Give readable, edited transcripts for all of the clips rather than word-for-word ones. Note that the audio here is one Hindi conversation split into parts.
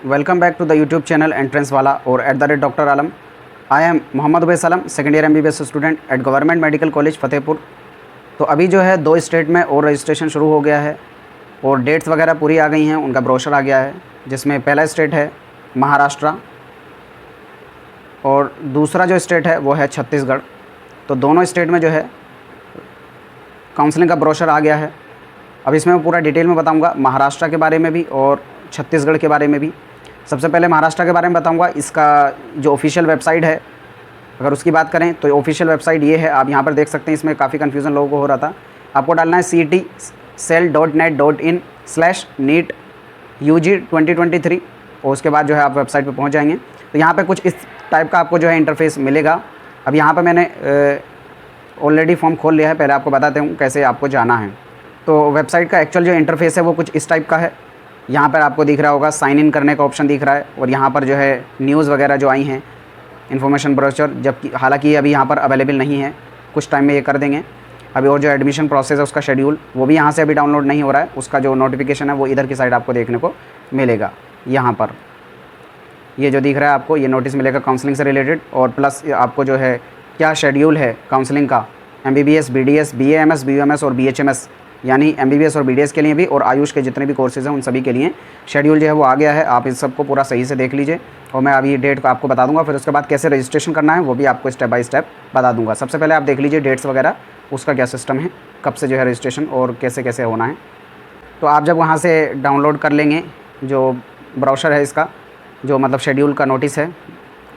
Welcome back to the YouTube channel entrance वाला और @Dr. Alam. I am Mohammad Ubais Alam, second year MBBS student at government medical college Fatehpur. तो अभी जो है 2 स्टेट में और रजिस्ट्रेशन शुरू हो गया है और डेट्स वगैरह पूरी आ गई हैं, उनका ब्रोशर आ गया है, जिसमें पहला स्टेट है महाराष्ट्र और दूसरा जो स्टेट है वो है छत्तीसगढ़। तो दोनों स्टेट में जो है काउंसलिंग का ब्रोशर आ गया है। अब इसमें मैं पूरा डिटेल में बताऊंगा महाराष्ट्र के बारे में भी और छत्तीसगढ़ के बारे में भी। सबसे पहले महाराष्ट्र के बारे में बताऊंगा। इसका जो ऑफिशियल वेबसाइट है, अगर उसकी बात करें तो ऑफिशियल वेबसाइट ये है, आप यहाँ पर देख सकते हैं। इसमें काफ़ी कन्फ्यूज़न लोगों को हो रहा था। आपको डालना है cetcell.net.in/NEET-UG 2023 और उसके बाद जो है आप वेबसाइट पे पहुँच जाएंगे। तो यहाँ पे कुछ इस टाइप का आपको जो है इंटरफेस मिलेगा। अब यहाँ पर मैंने ऑलरेडी फॉर्म खोल लिया है, पहले आपको बताते हूँ कैसे आपको जाना है। तो वेबसाइट का एक्चुअल जो इंटरफेस है वो कुछ इस टाइप का है। यहाँ पर आपको दिख रहा होगा साइन इन करने का ऑप्शन दिख रहा है और यहाँ पर जो है न्यूज़ वगैरह जो आई हैं, इन्फॉर्मेशन ब्रोशर, जबकि हालांकि अभी यहाँ पर अवेलेबल नहीं है, कुछ टाइम में ये कर देंगे अभी। और जो एडमिशन प्रोसेस है उसका शेड्यूल वो भी यहाँ से अभी डाउनलोड नहीं हो रहा है, उसका जो नोटिफिकेशन है वो इधर की साइड आपको देखने को मिलेगा। यहाँ पर ये जो दिख रहा है आपको, ये नोटिस मिलेगा काउंसलिंग से रिलेटेड, और प्लस आपको जो है क्या शेड्यूल है काउंसलिंग का MBBS, BDS, BAMS, BUMS और BHMS यानी MBBS और BDS के लिए भी, और आयुष के जितने भी कोर्सेज़ हैं उन सभी के लिए शेड्यूल जो है वो आ गया है। आप इस सबको पूरा सही से देख लीजिए और मैं अभी डेट को आपको बता दूंगा। फिर उसके बाद कैसे रजिस्ट्रेशन करना है वो भी आपको स्टेप बाय स्टेप बता दूंगा। सबसे पहले आप देख लीजिए डेट्स वगैरह, उसका क्या सिस्टम है, कब से जो है रजिस्ट्रेशन और कैसे कैसे होना है। तो आप जब वहाँ से डाउनलोड कर लेंगे जो ब्राउज़र है इसका, जो मतलब शेड्यूल का नोटिस है,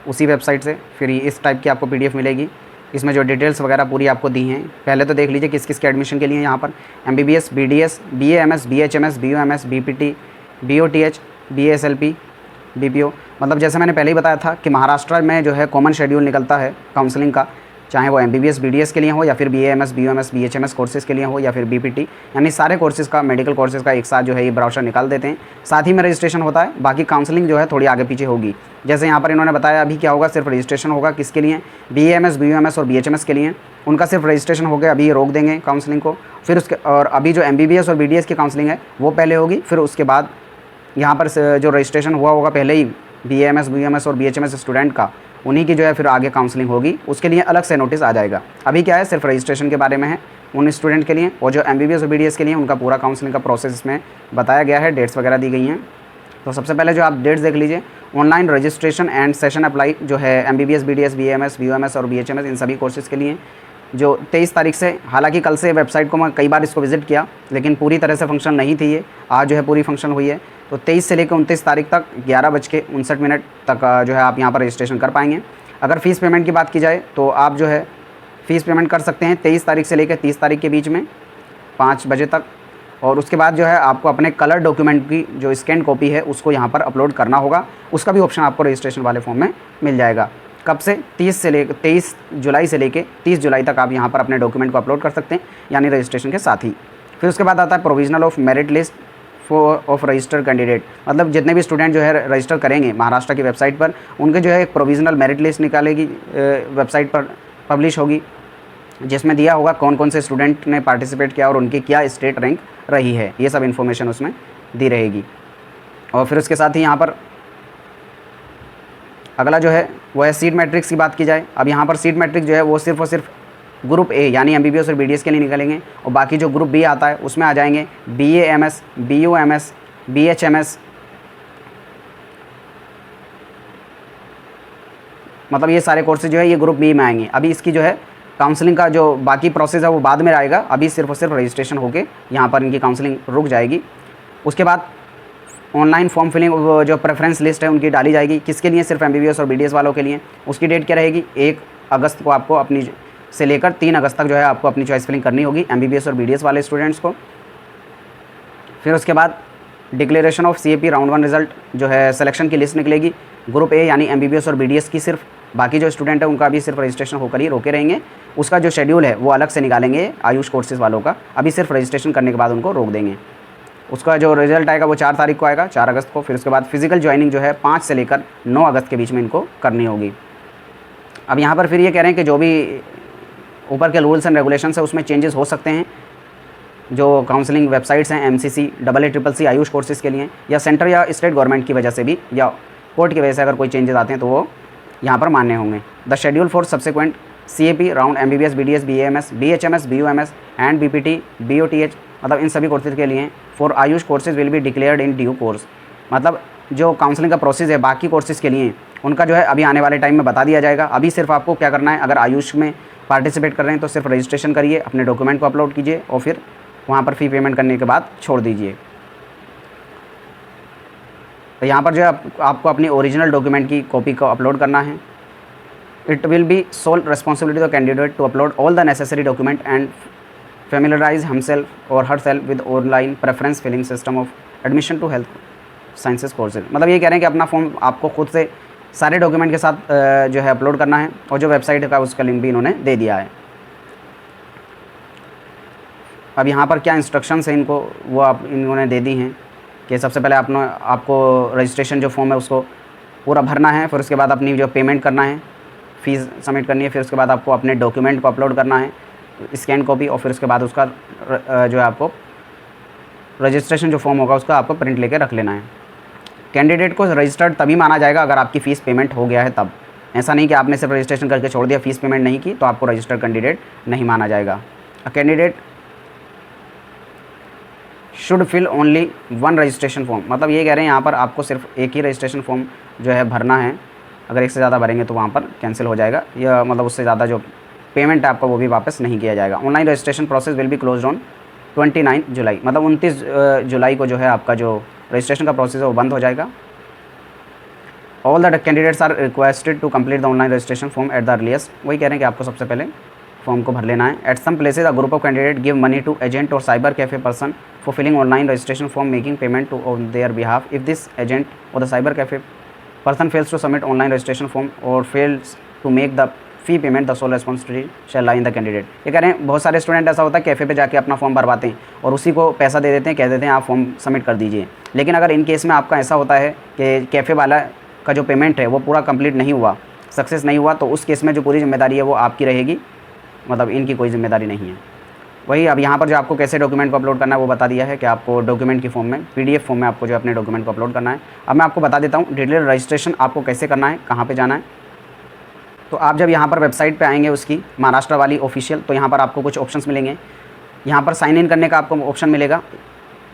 उसी वेबसाइट से फिर इस टाइप की आपको PDF मिलेगी। इसमें जो डिटेल्स वगैरह पूरी आपको दी हैं, पहले तो देख लीजिए किस किस के एडमिशन के लिए यहाँ पर MBBS, BDS, BAMS, BHMS, BUMS, BPT, BOTH, BASLP, BPO। मतलब जैसे मैंने पहले ही बताया था कि महाराष्ट्र में जो है कॉमन शेड्यूल निकलता है काउंसलिंग का, चाहे वो MBBS, BDS के लिए हो या फिर BAMS, BUMS, BHMS कोर्सेज़ के लिए हो या फिर BPT, यानी सारे कोर्सेज़ का, मेडिकल कोर्सेज़ का एक साथ जो है ये ब्राउज़र निकाल देते हैं। साथ ही में रजिस्ट्रेशन होता है, बाकी काउंसलिंग जो है थोड़ी आगे पीछे होगी। जैसे यहाँ पर इन्होंने बताया अभी क्या होगा, सिर्फ रजिस्ट्रेशन होगा किसके लिए, BAMS, BUMS और BHMS के लिए, उनका सिर्फ रजिस्ट्रेशन हो गया, अभी ये रोक देंगे काउंसलिंग को। फिर उसके और अभी जो MBBS और BDS की काउंसलिंग है वो पहले होगी, फिर उसके बाद यहाँ पर जो रजिस्ट्रेशन हुआ होगा पहले ही BAMS, BUMS और BHMS स्टूडेंट का, उन्हीं की जो है फिर आगे काउंसलिंग होगी, उसके लिए अलग से नोटिस आ जाएगा। अभी क्या है, सिर्फ रजिस्ट्रेशन के बारे में है उन स्टूडेंट के लिए, और जो MBBS और BDS के लिए उनका पूरा काउंसलिंग का प्रोसेस इसमें बताया गया है, डेट्स वगैरह दी गई हैं। तो सबसे पहले जो आप डेट्स देख लीजिए, online registration and session apply जो है MBBS, BDS, BAMS, BUMS और BHMS इन सभी कोर्सेज़ के लिए जो 23 तारीख से, हालांकि कल से वेबसाइट को मैं कई बार इसको विज़िट किया लेकिन पूरी तरह से फंक्शन नहीं थी ये, आज जो है पूरी फंक्शन हुई है। तो 23 से लेकर 29 तारीख तक 11:59 तक जो है आप यहाँ पर रजिस्ट्रेशन कर पाएंगे। अगर फ़ीस पेमेंट की बात की जाए तो आप जो है फ़ीस पेमेंट कर सकते हैं 23 तारीख से लेकर 30 तारीख के बीच में 5 बजे तक, और उसके बाद जो है आपको अपने कलर डॉक्यूमेंट की जो स्कैन कॉपी है उसको यहाँ पर अपलोड करना होगा। उसका भी ऑप्शन आपको रजिस्ट्रेशन वाले फॉर्म में मिल जाएगा। कब से, 23 जुलाई से लेकर 30 जुलाई तक आप यहाँ पर अपने डॉक्यूमेंट को अपलोड कर सकते हैं, यानी रजिस्ट्रेशन के साथ ही। फिर उसके बाद आता है provisional of merit list of registered candidate, मतलब जितने भी स्टूडेंट जो है रजिस्टर करेंगे महाराष्ट्र की वेबसाइट पर, उनके जो है एक प्रोविजनल मेरिट लिस्ट निकालेगी, वेबसाइट पर पब्लिश होगी, जिसमें दिया होगा कौन कौन से स्टूडेंट ने पार्टिसिपेट किया और उनकी क्या स्टेट रैंक रही है, ये सब इन्फॉर्मेशन उसमें दी रहेगी। और फिर उसके साथ ही यहाँ पर अगला जो है वो है सीट मैट्रिक्स की बात की जाए। अब यहाँ पर सीट मैट्रिक्स जो है वो सिर्फ और सिर्फ ग्रुप A यानी MBBS और BDS के लिए निकलेंगे, और बाकी जो ग्रुप B आता है उसमें आ जाएंगे BAMS, BUMS, BHMS, मतलब ये सारे कोर्सेज जो है ये ग्रुप B में आएंगे। अभी इसकी जो है काउंसलिंग का जो बाकी प्रोसेस है वो बाद में आएगा, अभी सिर्फ और सिर्फ रजिस्ट्रेशन होके यहाँ पर इनकी काउंसलिंग रुक जाएगी। उसके बाद ऑनलाइन फॉर्म फिलिंग जो प्रेफरेंस लिस्ट है उनकी डाली जाएगी, किसके लिए, सिर्फ MBBS और BDS वालों के लिए। उसकी डेट क्या रहेगी, 1 अगस्त को आपको अपनी से लेकर 3 अगस्त तक जो है आपको अपनी चॉइस फिलिंग करनी होगी MBBS और BDS वाले स्टूडेंट्स को। फिर उसके बाद declaration of CAP round 1 result जो है सिलेक्शन की लिस्ट निकलेगी, ग्रुप A यानी MBBS और BDS की सिर्फ, बाकी जो स्टूडेंट है उनका भी सिर्फ रजिस्ट्रेशन होकर ही रोके रहेंगे। उसका जो शेड्यूल है वो अलग से निकालेंगे आयुष कोर्सेज़ वालों का, अभी सिर्फ रजिस्ट्रेशन करने के बाद उनको रोक देंगे। उसका जो रिज़ल्ट आएगा वो 4 तारीख को आएगा, 4 अगस्त को। फिर उसके बाद फिजिकल ज्वाइनिंग जो है 5 से लेकर 9 अगस्त के बीच में इनको करनी होगी। अब यहाँ पर फिर ये कह रहे हैं कि जो भी ऊपर के रूल्स एंड रेगुलेशंस है उसमें चेंजेस हो सकते हैं, जो काउंसलिंग वेबसाइट्स हैं MCC, AACCC आयुष कोर्सेज़ के लिए, या सेंटर या स्टेट गवर्नमेंट की वजह से भी या कोर्ट की वजह से अगर कोई चेंजेस आते हैं तो वो यहाँ पर मान्य होंगे। The schedule for subsequent CAP round MBBS, BDS, BAMS, BHMS, BUMS and BPT, BOTH, मतलब इन सभी कोर्सेज के लिए for Ayush courses will be declared in due course. मतलब जो काउंसलिंग का प्रोसेस है बाकी कोर्सेज के लिए उनका जो है अभी आने वाले टाइम में बता दिया जाएगा। अभी सिर्फ आपको क्या करना है, अगर आयुष में पार्टिसिपेट कर रहे हैं तो सिर्फ रजिस्ट्रेशन करिए, अपने डॉक्यूमेंट को अपलोड कीजिए और फिर वहाँ पर फ़ी पेमेंट करने के बाद छोड़ दीजिए। तो यहाँ पर जो है आपको अपनी ओरिजिनल डॉक्यूमेंट की कॉपी को अपलोड करना है। It will be sole responsibility the candidate to upload all the necessary document and familiarize himself or herself with online preference filling system of admission to health sciences courses। मतलब ये कह रहे हैं कि अपना फॉर्म आपको खुद से सारे डॉक्यूमेंट के साथ जो है अपलोड करना है और जो वेबसाइट का उसका लिंक भी इन्होंने दे दिया है। अब यहाँ पर क्या इंस्ट्रक्शंस हैं इनको वो आप इन्होंने दे दी हैं कि सबसे पहले आपको रजिस्ट्रेशन जो फॉर्म है उसको पूरा भरना है, फिर उसके बाद अपनी जो पेमेंट करना है, फ़ीस सबमिट करनी है, फिर उसके बाद आपको अपने डॉक्यूमेंट को अपलोड करना है, स्कैन कॉपी, और फिर उसके बाद उसका जो है आपको रजिस्ट्रेशन जो फॉर्म होगा उसका आपको प्रिंट लेके रख लेना है। कैंडिडेट को रजिस्टर्ड तभी माना जाएगा अगर आपकी फ़ीस पेमेंट हो गया है तब। ऐसा नहीं कि आपने सिर्फ रजिस्ट्रेशन करके छोड़ दिया, फ़ीस पेमेंट नहीं की तो आपको रजिस्टर्ड कैंडिडेट नहीं माना जाएगा। A candidate should fill only one registration form. मतलब ये कह रहे हैं यहाँ पर आपको सिर्फ एक ही रजिस्ट्रेशन फॉर्म जो है भरना है। अगर एक से ज़्यादा भरेंगे तो वहाँ पर कैंसिल हो जाएगा, या मतलब उससे ज़्यादा जो पेमेंट है आपका वो भी वापस नहीं किया जाएगा। Online registration process will be close on 29 जुलाई। मतलब 29 जुलाई को जो है आपका जो रजिस्ट्रेशन का प्रोसेस है वो बंद हो जाएगा। All the candidates are requested to complete the online registration form at the earliest. वही कह रहे हैं कि आपको सबसे पहले फॉर्म को भर लेना है। At some places a group of candidate give money to agent or cyber cafe person for filling online registration form making payment to on their behalf. If this agent or the cyber cafe person fails to submit online registration form or fails to make the fee payment the sole responsibility shall lie in the candidate. ये कह रहे हैं बहुत सारे स्टूडेंट ऐसा होता है कैफ़े पे जाके अपना फॉर्म भरवाते हैं और उसी को पैसा दे देते हैं, कह देते हैं आप फॉर्म सबमिट कर दीजिए। लेकिन अगर इन केस में आपका ऐसा होता है कि कैफ़े वाला का जो पेमेंट है वो पूरा कंप्लीट नहीं हुआ, सक्सेस नहीं हुआ, तो उस केस में जो पूरी जिम्मेदारी है वो आपकी रहेगी, मतलब इनकी कोई जिम्मेदारी नहीं है। वही अब यहाँ पर जो आपको कैसे डॉक्यूमेंट को अपलोड करना है वो बता दिया है कि आपको डॉक्यूमेंट की फॉर्म में PDF फॉर्म में आपको जो अपने डॉक्यूमेंट को अपलोड करना है। अब मैं आपको बता देता हूँ डिटेल रजिस्ट्रेशन आपको कैसे करना है, कहाँ पे जाना है। तो आप जब यहाँ पर वेबसाइट पे आएंगे उसकी महाराष्ट्र वाली ऑफिशियल, तो यहाँ पर आपको कुछ ऑप्शंस मिलेंगे। यहाँ पर साइन इन करने का आपको ऑप्शन मिलेगा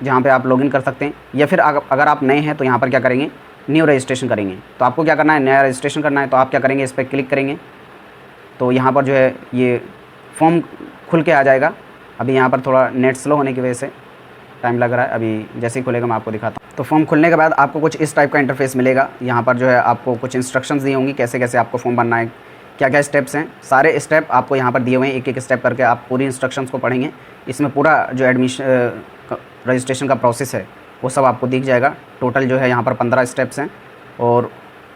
जहाँ पे आप लॉगिन कर सकते हैं, या फिर अगर आप नए हैं तो यहाँ पर क्या करेंगे, न्यू रजिस्ट्रेशन करेंगे। तो आपको क्या करना है, नया रजिस्ट्रेशन करना है। तो आप क्या करेंगे, इस पर क्लिक करेंगे तो यहाँ पर जो है ये फॉर्म खुल के आ जाएगा। अभी यहाँ पर थोड़ा नेट स्लो होने की वजह से टाइम लग रहा है, अभी जैसे ही खुलेगा मैं आपको दिखाता हूँ। तो फॉर्म खुलने के बाद आपको कुछ इस टाइप का इंटरफेस मिलेगा। यहाँ पर जो है आपको कुछ इंस्ट्रक्शंस दी होंगी कैसे कैसे आपको फॉर्म भरना है, क्या क्या स्टेप्स हैं। सारे स्टेप आपको यहाँ पर दिए हुए हैं, एक एक स्टेप करके आप पूरी इंस्ट्रक्शंस को पढ़ेंगे। इसमें पूरा जो एडमिशन रजिस्ट्रेशन का प्रोसेस है वो सब आपको दिख जाएगा। टोटल जो है यहाँ पर 15 स्टेप्स हैं, और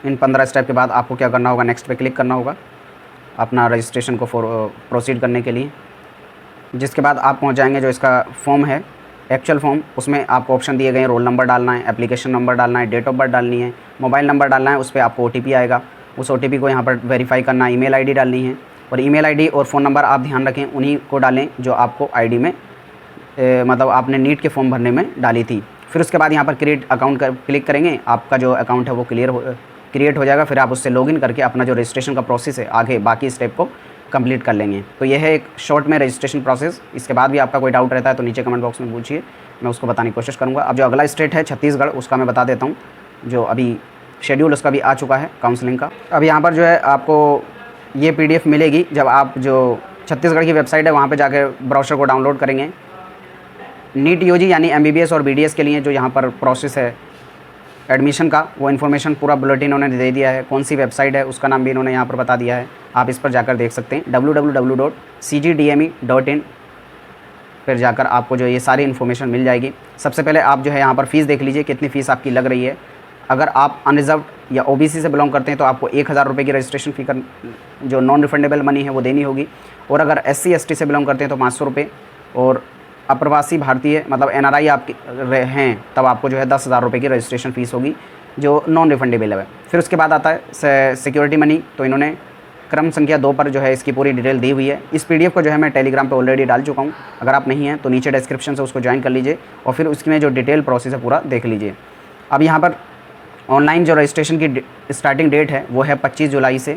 इन 15 स्टेप के बाद आपको क्या करना होगा, नेक्स्ट पे क्लिक करना होगा अपना रजिस्ट्रेशन को प्रोसीड करने के लिए। जिसके बाद आप पहुँच जाएंगे जो इसका फॉर्म है, एक्चुअल फॉर्म, उसमें आपको ऑप्शन दिए गए हैं, रोल नंबर डालना है, एप्लीकेशन नंबर डालना है, डेट ऑफ बर्थ डालनी है, मोबाइल नंबर डालना है, उस पर आपको OTP आएगा, उस OTP को यहाँ पर वेरीफाई करना है, ईमेल ID डालनी है, और ईमेल ID और फ़ोन नंबर आप ध्यान रखें उन्हीं को डालें जो आपको ID में मतलब आपने नीट के फॉर्म भरने में डाली थी। फिर उसके बाद यहाँ पर क्रिएट अकाउंट क्लिक करेंगे, आपका जो अकाउंट है वो क्रिएट हो जाएगा। फिर आप उससे लॉगिन करके अपना जो रजिस्ट्रेशन का प्रोसेस है आगे बाकी स्टेप को कंप्लीट कर लेंगे। तो यह है एक शॉर्ट में रजिस्ट्रेशन प्रोसेस। इसके बाद भी आपका कोई डाउट रहता है तो नीचे कमेंट बॉक्स में पूछिए, मैं उसको बताने की कोशिश करूँगा। अब जो अगला स्टेट है छत्तीसगढ़, उसका मैं बता देता हूँ, जो अभी शेड्यूल उसका भी आ चुका है काउंसलिंग का। अब यहाँ पर जो है आपको ये PDF मिलेगी जब आप जो छत्तीसगढ़ की वेबसाइट है वहाँ पे जाकर ब्राउज़र को डाउनलोड करेंगे। नीट UG यानी MBBS और BDS के लिए जो यहाँ पर प्रोसेस है एडमिशन का, वो इन्फॉर्मेशन पूरा बुलेटिन उन्होंने दे दिया है। कौन सी वेबसाइट है उसका नाम भी इन्होंने यहाँ पर बता दिया है, आप इस पर जाकर देख सकते हैं www.cgdme.in। फिर जाकर आपको जो ये सारी इन्फॉर्मेशन मिल जाएगी। सबसे पहले आप जो है यहाँ पर फ़ीस देख लीजिए कितनी फ़ीस आपकी लग रही है। अगर आप अनरिजर्व या OBC से बिलोंग करते हैं तो आपको 1000 रुपये की रजिस्ट्रेशन फ़ी जो नॉन रिफंडेबल मनी है वो देनी होगी, और अगर SC ST से बिलोंग करते हैं तो 500 रुपये, और अप्रवासी भारतीय मतलब NRI आप हैं तब आपको जो है 10,000 रुपये की रजिस्ट्रेशन फ़ीस होगी जो नॉन रिफंडेबल है। फिर उसके बाद आता है सिक्योरिटी मनी, तो इन्होंने क्रम संख्या 2 पर जो है इसकी पूरी डिटेल दी हुई है। इस पीडीएफ को जो है मैं टेलीग्राम पे ऑलरेडी डाल चुका हूँ। अगर आप नहीं हैं तो नीचे डिस्क्रिप्शन से उसको ज्वाइन कर लीजिए और फिर उसमें जो डिटेल प्रोसेस है पूरा देख लीजिए। अब यहाँ पर ऑनलाइन जो रजिस्ट्रेशन की स्टार्टिंग डेट है वो है 25 जुलाई से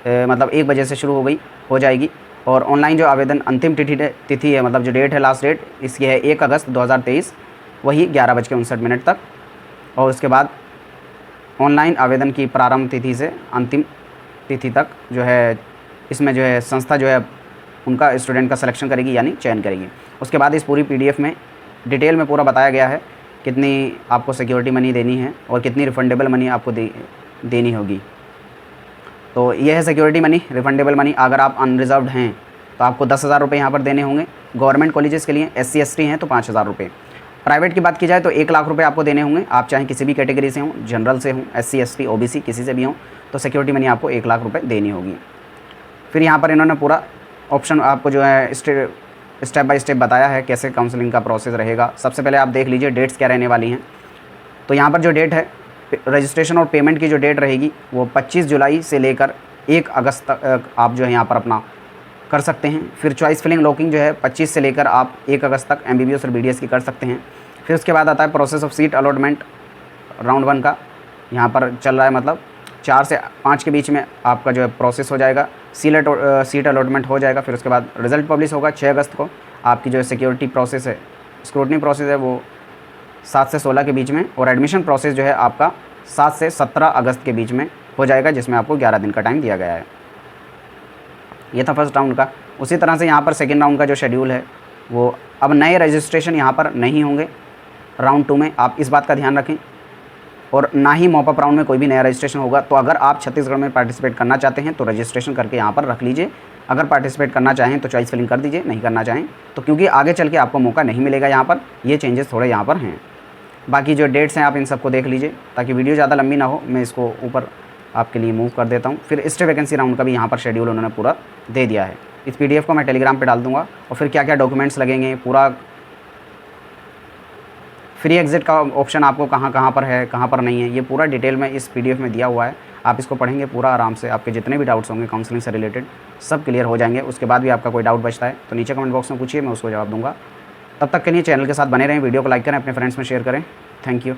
मतलब 1 बजे से शुरू हो जाएगी। और ऑनलाइन जो आवेदन अंतिम तिथि है, मतलब जो डेट है, लास्ट डेट इसकी है 1 अगस्त 2023, वही 11:59 तक। और उसके बाद ऑनलाइन आवेदन की प्रारंभ तिथि से अंतिम तिथि तक जो है इसमें जो है संस्था जो है उनका स्टूडेंट का सिलेक्शन करेगी, यानी चयन करेगी। उसके बाद इस पूरी पीडीएफ में डिटेल में पूरा बताया गया है कितनी आपको सिक्योरिटी मनी देनी है और कितनी रिफंडेबल मनी आपको देनी होगी। तो ये है सिक्योरिटी मनी, रिफंडेबल मनी। अगर आप अनरिजर्व्ड हैं तो आपको 10,000 रुपये यहाँ पर देने होंगे। गवर्नमेंट कॉलेजेस के लिए SC ST हैं तो 5,000 रुपये। प्राइवेट की बात की जाए तो 1 लाख रुपये आपको देने होंगे। आप चाहे किसी भी कैटेगरी से हों, जनरल से हों, SC ST OBC किसी से भी हों, तो सिक्योरिटी मनी आपको 1 लाख रुपये देनी होगी। फिर यहाँ पर इन्होंने पूरा ऑप्शन आपको जो है स्टेप बाय स्टेप बताया है कैसे काउंसलिंग का प्रोसेस रहेगा। सबसे पहले आप देख लीजिए डेट्स क्या रहने वाली हैं। तो यहाँ पर जो डेट है रजिस्ट्रेशन और पेमेंट की जो डेट रहेगी वो 25 जुलाई से लेकर 1 अगस्त तक आप जो है यहाँ पर अपना कर सकते हैं। फिर चॉइस फिलिंग लॉकिंग जो है 25 से लेकर आप 1 अगस्त तक MBBS और BDS की कर सकते हैं। फिर उसके बाद आता है process of seat allotment round 1 का यहाँ पर चल रहा है, मतलब 4 से 5 के बीच में आपका जो है प्रोसेस हो जाएगा, सीट अलॉटमेंट हो जाएगा। फिर उसके बाद रिजल्ट पब्लिश होगा 6 अगस्त को। आपकी जो है सिक्योरिटी प्रोसेस है, स्क्रूटनी प्रोसेस है वो 7 से 16 के बीच में, और एडमिशन प्रोसेस जो है आपका 7 से 17 अगस्त के बीच में हो जाएगा, जिसमें आपको 11 दिन का टाइम दिया गया है। ये था फर्स्ट राउंड का। उसी तरह से यहाँ पर सेकेंड राउंड का जो शेड्यूल है वो अब नए रजिस्ट्रेशन यहाँ पर नहीं होंगे राउंड 2 में, आप इस बात का ध्यान रखें। और ना ही मॉपअप राउंड में कोई भी नया रजिस्ट्रेशन होगा। तो अगर आप छत्तीसगढ़ में पार्टिसिपेट करना चाहते हैं तो रजिस्ट्रेशन करके यहाँ पर रख लीजिए। अगर पार्टिसिपेट करना चाहें तो चॉइस फिलिंग कर दीजिए, नहीं करना चाहें तो, क्योंकि आगे चल के आपको मौका नहीं मिलेगा। यहाँ पर ये चेंजेस थोड़े यहाँ पर हैं। बाकी जो डेट्स हैं आप इन सबको देख लीजिए ताकि वीडियो ज़्यादा लंबी ना हो। मैं इसको ऊपर आपके लिए मूव कर देता हूँ। फिर स्टे वैकेंसी राउंड का भी यहाँ पर शेड्यूल उन्होंने पूरा दे दिया है। इस PDF को मैं टेलीग्राम पे डाल दूँगा। और फिर क्या क्या डॉक्यूमेंट्स लगेंगे, पूरा फ्री एग्ज़िट का ऑप्शन आपको कहाँ कहाँ पर है, कहाँ पर नहीं है, ये पूरा डिटेल में इस PDF में दिया हुआ है। आप इसको पढ़ेंगे पूरा आराम से, आपके जितने भी डाउट्स होंगे काउंसलिंग से रिलेटेड सब क्लियर हो जाएंगे। उसके बाद भी आपका कोई डाउट बचता है तो नीचे कमेंट बॉक्स में पूछिए, मैं उसको जवाब दूँगा। तब तक के लिए चैनल के साथ बने रहें, वीडियो को लाइक करें, अपने फ्रेंड्स में शेयर करें। Thank you.